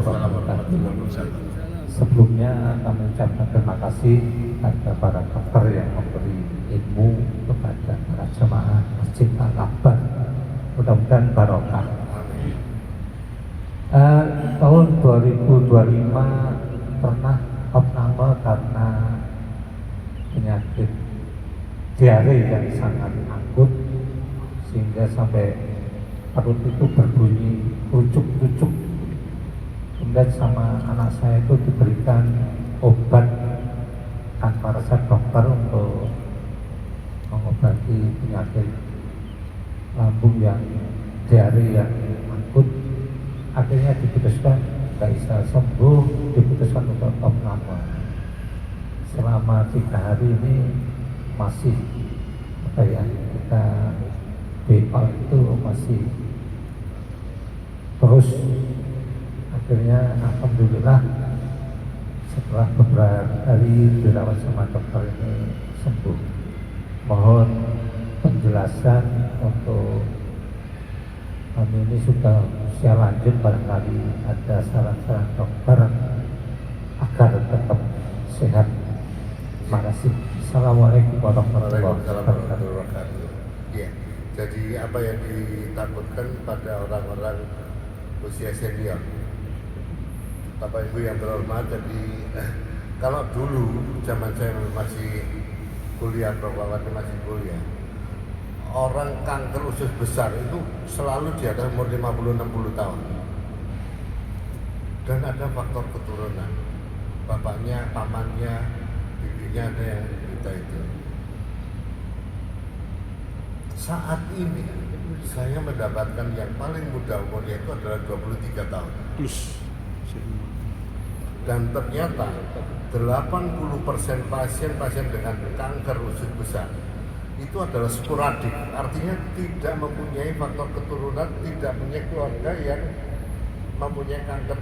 warahmatullahi wabarakatuh. Sebelumnya kami ucapkan terima kasih kepada para dokter yang memberi ilmu kepada para jemaah Masjid Al-Akbar. Mudah-mudahan barokah. Tahun 2025 pernah opname karena penyakit diare yang sangat akut sehingga sampai perut itu berbunyi rucuk-rucuk. Kemudian sama anak saya itu diberikan obat tanpa resep dokter untuk mengobati penyakit lambung yang diare yang akut. Akhirnya diputuskan tidak bisa sembuh, diputuskan untuk opname. Selama 3 hari ini masih kita BO itu masih terus. Akhirnya alhamdulillah setelah beberapa hari dirawat sama dokter ini sembuh. Mohon penjelasan untuk kami ini sudah usia lanjut, barangkali ada saran-saran dokter agar tetap sehat. Terima kasih. Assalamualaikum warahmatullahi wabarakatuh. Ya, jadi apa yang ditakutkan pada orang-orang usia senior, Bapak Ibu yang terhormat, jadi kalau dulu zaman saya masih kuliah, masih kuliah, orang kanker usus besar itu selalu di atas umur 50-60 tahun. Dan ada faktor keturunan, bapaknya, pamannya, bibinya ada yang kita itu. Saat ini saya mendapatkan yang paling muda umurnya itu adalah 23 tahun plus. dan ternyata 80% pasien-pasien dengan kanker usus besar itu adalah sporadik, artinya tidak mempunyai faktor keturunan, tidak punya keluarga yang mempunyai kanker.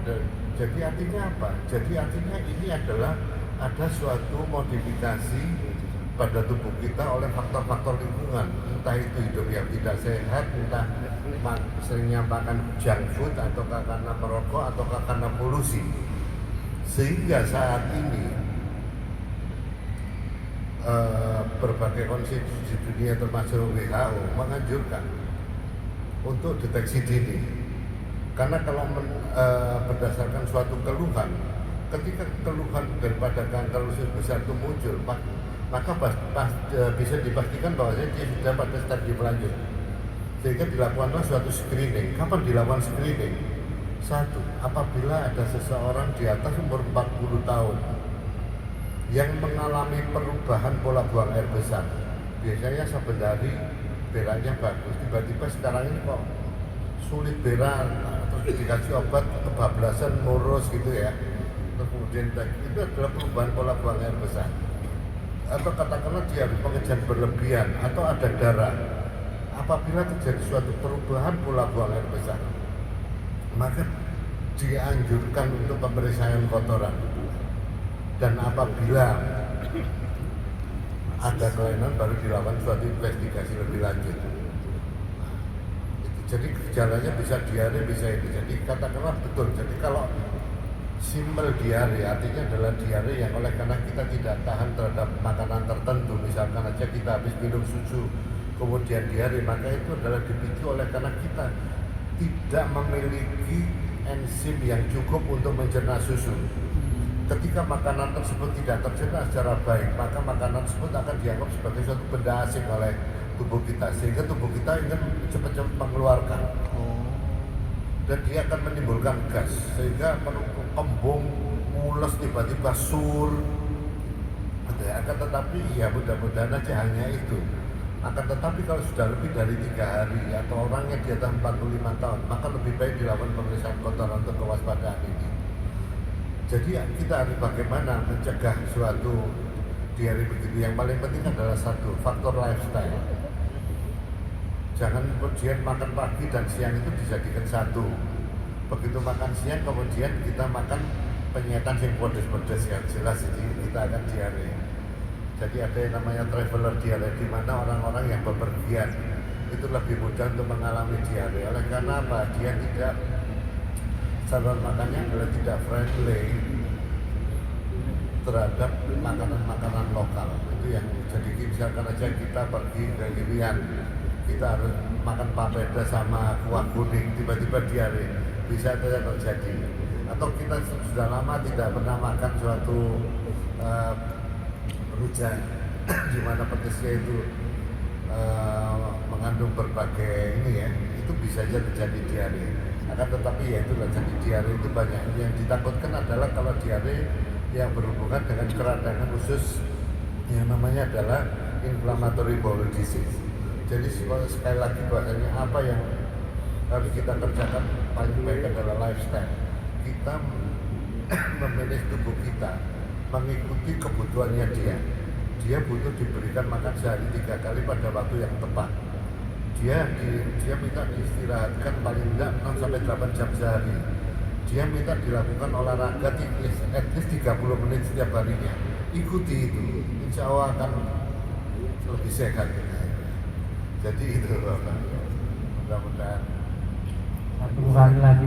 Jadi artinya apa? Jadi artinya ini adalah ada suatu modifikasi pada tubuh kita oleh faktor-faktor lingkungan, entah itu hidup yang tidak sehat, entah seringnya makan junk food, atau karena merokok, atau karena polusi. Sehingga saat ini berbagai konstitusi dunia termasuk WHO menganjurkan untuk deteksi dini. Karena kalau berdasarkan suatu keluhan, ketika keluhan daripada kanker usus besar itu muncul, maka bisa dipastikan bahwa dia sudah pada stadium lanjut. Sehingga dilakukanlah suatu screening. Kapan dilakukan screening? Satu, apabila ada seseorang di atas umur 40 tahun yang mengalami perubahan pola buang air besar, biasanya sebenarnya beraknya bagus, tiba-tiba sekarang ini kok sulit berak, terus dikasih obat kebablasan, murus gitu ya, terus kemudian itu adalah perubahan pola buang air besar. Atau katakanlah dia pengejan berlebihan atau ada darah. Apabila terjadi suatu perubahan pola buang air besar, maka dianjurkan untuk pemeriksaan kotoran. Dan apabila ada kelainan baru dilakukan suatu investigasi lebih lanjut. Jadi gejalanya bisa diare, bisa ini. Jadi katakanlah betul. Jadi kalau simple diare artinya adalah diare yang oleh karena kita tidak tahan terhadap makanan tertentu, misalkan aja kita habis minum susu kemudian diare, maka itu adalah dipicu oleh karena kita tidak memiliki enzim yang cukup untuk mencerna susu. Ketika makanan tersebut tidak tercerna secara baik, maka makanan tersebut akan dianggap sebagai suatu benda asing oleh tubuh kita, sehingga tubuh kita ingin cepat-cepat mengeluarkan. Dan dia akan menimbulkan gas, sehingga kembung, mules, tiba-tiba sur. Akan tetapi ya mudah-mudahan aja hanya itu. Akan tetapi kalau sudah lebih dari 3 hari atau orangnya di atas 45 tahun, maka lebih baik dilakukan pemeriksaan kotoran untuk kewaspadaan ini. Jadi kita harus bagaimana mencegah suatu diare begitu. Yang paling penting adalah satu, faktor lifestyle. Jangan kemudian makan pagi dan siang itu dijadikan satu. Begitu makan siang kemudian kita makan penyetan yang pedes-pedes, yang jelas ini kita akan diare. Jadi ada yang namanya traveler diare, di mana orang-orang yang bepergian itu lebih mudah untuk mengalami diare. Oleh karena apa? Dia tidak saluran makannya adalah tidak friendly terhadap makanan-makanan lokal. Itu yang jadi misalkan aja kita pergi ke Irian, kita harus makan papeda sama kuah kuning, tiba-tiba diare, bisa saja terjadi. Atau kita sudah lama tidak pernah makan suatu rujak di mana petisnya itu mengandung berbagai ini ya, itu bisa saja terjadi diare. Akan tetapi ya itulah, jadi diare itu banyak yang ditakutkan adalah kalau diare yang berhubungan dengan keradangan usus yang namanya adalah inflammatory bowel disease. Jadi sekali lagi bahasanya apa yang harus kita kerjakan paling baik adalah lifestyle. Kita memanage tubuh kita mengikuti kebutuhannya dia. Dia butuh diberikan makan sehari 3 kali pada waktu yang tepat. Dia minta diistirahatkan paling tidak 6-8 jam sehari. Dia minta dilakukan olahraga at least 30 menit setiap harinya. Ikuti itu, insya Allah akan lebih sehat. Jadi itu Bapak, mudah-mudahan. Satu kali lagi